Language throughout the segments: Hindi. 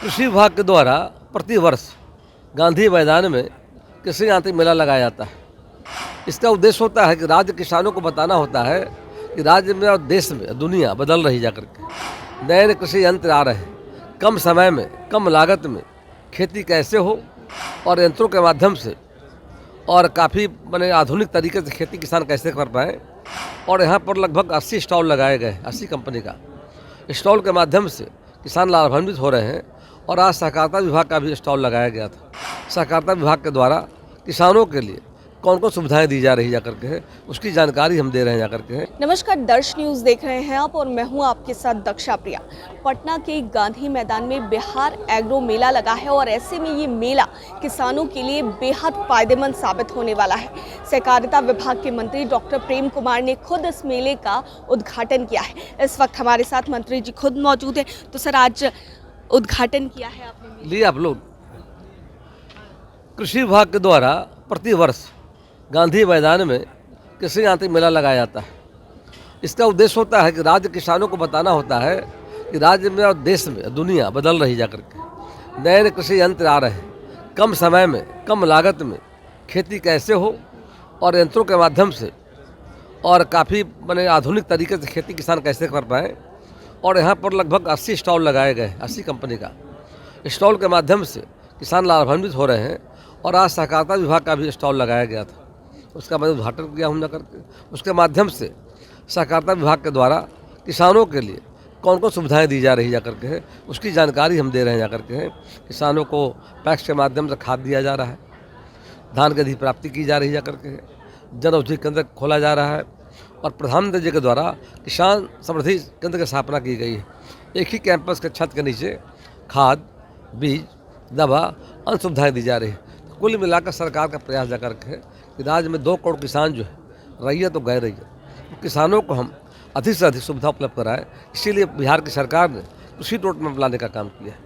कृषि विभाग के द्वारा प्रतिवर्ष गांधी मैदान में कृषि यांत्रिक मेला लगाया जाता है। इसका उद्देश्य होता है कि राज्य किसानों को बताना होता है कि राज्य में और देश में दुनिया बदल रही जा करके नए नए कृषि यंत्र आ रहे हैं। कम समय में कम लागत में खेती कैसे हो और यंत्रों के माध्यम से और काफ़ी आधुनिक तरीके से खेती किसान कैसे कर पाएँ। और यहाँ पर लगभग 80 स्टॉल लगाए गए, 80 कंपनी का स्टॉल के माध्यम से किसान लाभान्वित हो रहे हैं। और आज सहकारिता विभाग का भी स्टॉल लगाया गया था। सहकारिता विभाग के द्वारा किसानों के लिए कौन कौन सुविधाएं दी जा रही जा करके है, उसकी जानकारी हम दे रहे हैं जा करके है। नमस्कार, दर्श न्यूज़ देख रहे हैं आप और मैं हूं आपके साथ दक्षा प्रिया। पटना के गांधी मैदान में बिहार एग्रो मेला लगा है और ऐसे में ये मेला किसानों के लिए बेहद फायदेमंद साबित होने वाला है। सहकारिता विभाग के मंत्री डॉक्टर प्रेम कुमार ने खुद इस मेले का उद्घाटन किया है। इस वक्त हमारे साथ मंत्री जी खुद मौजूद है। तो सर, आज उद्घाटन किया है आपने लिए आप लोग। कृषि विभाग के द्वारा प्रतिवर्ष गांधी मैदान में कृषि यांत्रिक मेला लगाया जाता है। इसका उद्देश्य होता है कि राज्य किसानों को बताना होता है कि राज्य में और देश में दुनिया बदल रही जा करके नए नए कृषि यंत्र आ रहे हैं। कम समय में कम लागत में खेती कैसे हो और यंत्रों के माध्यम से और काफ़ी आधुनिक तरीके से खेती किसान कैसे कर पाएँ। और यहाँ पर लगभग 80 स्टॉल लगाए गए, 80 कंपनी का स्टॉल के माध्यम से किसान लाभान्वित हो रहे हैं। और आज सहकारिता विभाग का भी स्टॉल लगाया गया था, उसका मैं उद्घाटन किया हूँ जाकर के। उसके माध्यम से सहकारिता विभाग के द्वारा किसानों के लिए कौन कौन सुविधाएं दी जा रही जा करके है, उसकी जानकारी हम दे रहे हैं जा करके हैं। किसानों को पैक्स के माध्यम से खाद दिया जा रहा है, धान की अधिक प्राप्ति की जा रही जा करके है, जन औषधि केंद्र खोला जा रहा है और प्रधानमंत्री जी के द्वारा किसान समृद्धि केंद्र की स्थापना की गई है। एक ही कैंपस के छत के नीचे खाद, बीज, दवा, अन्य सुविधाएँ दी जा रही है। तो कुल मिलाकर सरकार का प्रयास जा करके है कि राज्य में 2 करोड़ किसान जो है, रैयत और गैर रैयत, तो किसानों को हम अधिक से अधिक सुविधा उपलब्ध कराएं। इसीलिए बिहार की सरकार ने कृषि रोड मैप लाने का काम किया है।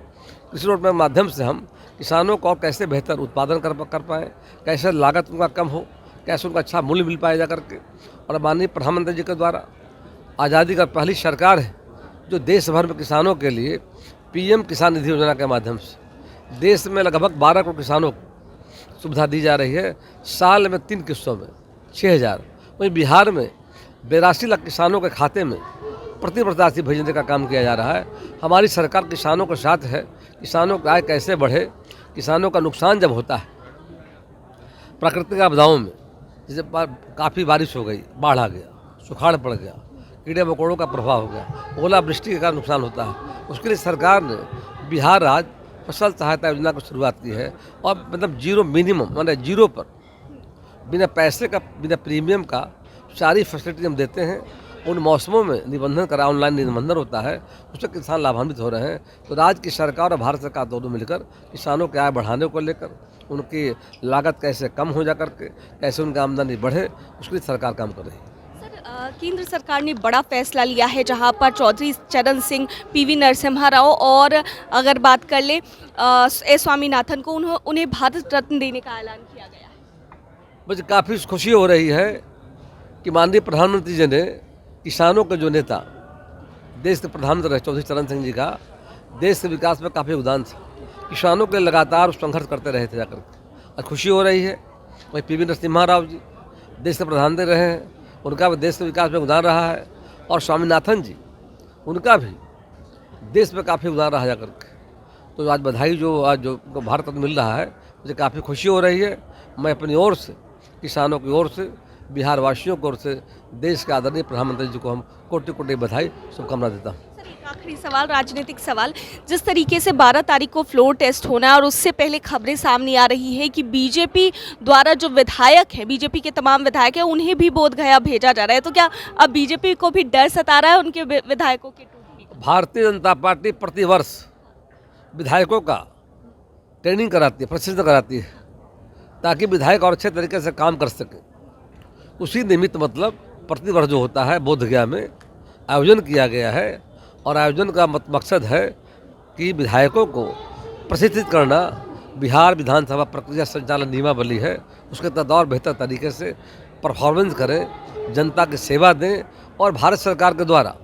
कृषि रोड मैप माध्यम से हम किसानों को और कैसे बेहतर उत्पादन कर पाएँ, कैसे लागत उनका कम हो, कैसे उनका अच्छा मूल्य मिल पाए जा करके। और माननीय प्रधानमंत्री जी के द्वारा आज़ादी का पहली सरकार है जो देश भर में किसानों के लिए PM किसान निधि योजना के माध्यम से देश में लगभग 12 करोड़ किसानों को सुविधा दी जा रही है। साल में 3 किस्तों में 6,000। वहीं बिहार में 82 लाख किसानों के खाते में प्रतिवर्ष राशि भेजने का काम किया जा रहा है। हमारी सरकार किसानों के साथ है। किसानों की आय कैसे बढ़े, किसानों का नुकसान जब होता है प्राकृतिक आपदाओं में, जैसे काफ़ी बारिश हो गई, बाढ़ आ गया, सुखाड़ पड़ गया, कीड़े मकोड़ों का प्रभाव हो गया, ओलावृष्टि के कारण नुकसान होता है, उसके लिए सरकार ने बिहार राज्य फसल सहायता योजना की शुरुआत की है। और जीरो मिनिमम जीरो पर बिना पैसे का, बिना प्रीमियम का सारी फैसिलिटी हम देते हैं। उन मौसमों में निबंधन करा, ऑनलाइन निबंधन होता है, उससे किसान लाभान्वित हो रहे हैं। तो राज्य की सरकार और भारत सरकार दोनों मिलकर किसानों की आय बढ़ाने को लेकर, उनकी लागत कैसे कम हो जा करके कैसे उनकी आमदनी बढ़े, उसके लिए सरकार काम कर रही है। केंद्र सरकार ने बड़ा फैसला लिया है जहां पर चौधरी चरण सिंह, PV नरसिम्हा राव और अगर बात कर ले S स्वामीनाथन को उन्हें भारत रत्न देने का ऐलान किया गया है। मुझे काफ़ी खुशी हो रही है कि माननीय प्रधानमंत्री जी ने किसानों के जो नेता, देश के प्रधानमंत्री रहे चौधरी चरण सिंह जी का देश के विकास में काफ़ी योगदान था। किसानों के लिए लगातार संघर्ष करते रहे थे जाकर के, और खुशी हो रही है। वही PV नरसिम्हा राव जी देश के प्रधानमंत्री रहे हैं, उनका भी देश के विकास में योगदान रहा है। और स्वामीनाथन जी, उनका भी देश में काफ़ी योगदान रहा जा करके। तो आज बधाई जो भारत रत्न मिल रहा है, मुझे काफ़ी खुशी हो रही है। मैं अपनी ओर से, किसानों की ओर से, बिहार वासियों की ओर से देश के आदरणीय प्रधानमंत्री जी को हम कोटि कोटि बधाई, शुभकामना देता हूँ। एक आखिरी सवाल, राजनीतिक सवाल। जिस तरीके से 12 तारीख को फ्लोर टेस्ट होना है और उससे पहले खबरें सामने आ रही है कि बीजेपी द्वारा जो विधायक हैं, बीजेपी के तमाम विधायक हैं, उन्हें भी बोधगया भेजा जा रहा है, तो क्या अब बीजेपी को भी डर सता रहा है उनके विधायकों के टूटने का? भारतीय जनता पार्टी प्रतिवर्ष विधायकों का ट्रेनिंग कराती है, प्रशिक्षण कराती है, ताकि विधायक और अच्छे तरीके से काम कर सके। उसी निमित्त प्रतिवर्ष जो होता है बोधगया में आयोजन किया गया है। और आयोजन का मकसद है कि विधायकों को प्रशिक्षित करना। बिहार विधानसभा प्रक्रिया संचालन नियमावली है, उसके तहत और बेहतर तरीके से परफॉर्मेंस करें, जनता की सेवा दें। और भारत सरकार के द्वारा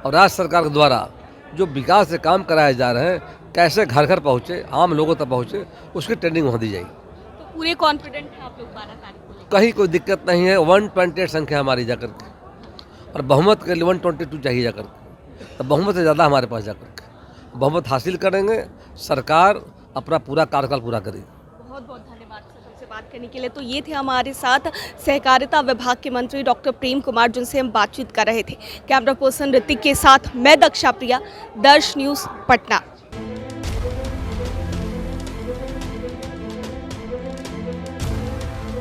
और राज्य सरकार के द्वारा जो विकास के काम कराए जा रहे हैं, कैसे घर घर पहुँचे, आम लोगों तक पहुँचे, उसकी ट्रेनिंग वहाँ दी जाएगी। तो पूरे कॉन्फिडेंट हैं आप लोग 12 तारीख को लेकर? कहीं कोई दिक्कत नहीं है। 128 संख्या हमारी जाकर के, और बहुमत के लिए 122 चाहिए जाकर के, तो बहुमत से ज़्यादा हमारे पास जाकर के बहुमत हासिल करेंगे, सरकार अपना पूरा कार्यकाल पूरा करेगी। बहुत बहुत धन्यवाद सर हमसे बात करने के लिए। तो ये थे हमारे साथ सहकारिता विभाग के मंत्री डॉक्टर प्रेम कुमार, जिनसे हम बातचीत कर रहे थे। कैमरा पर्सन ऋतिक के साथ मैं दक्षा प्रिया, दर्श न्यूज़ पटना।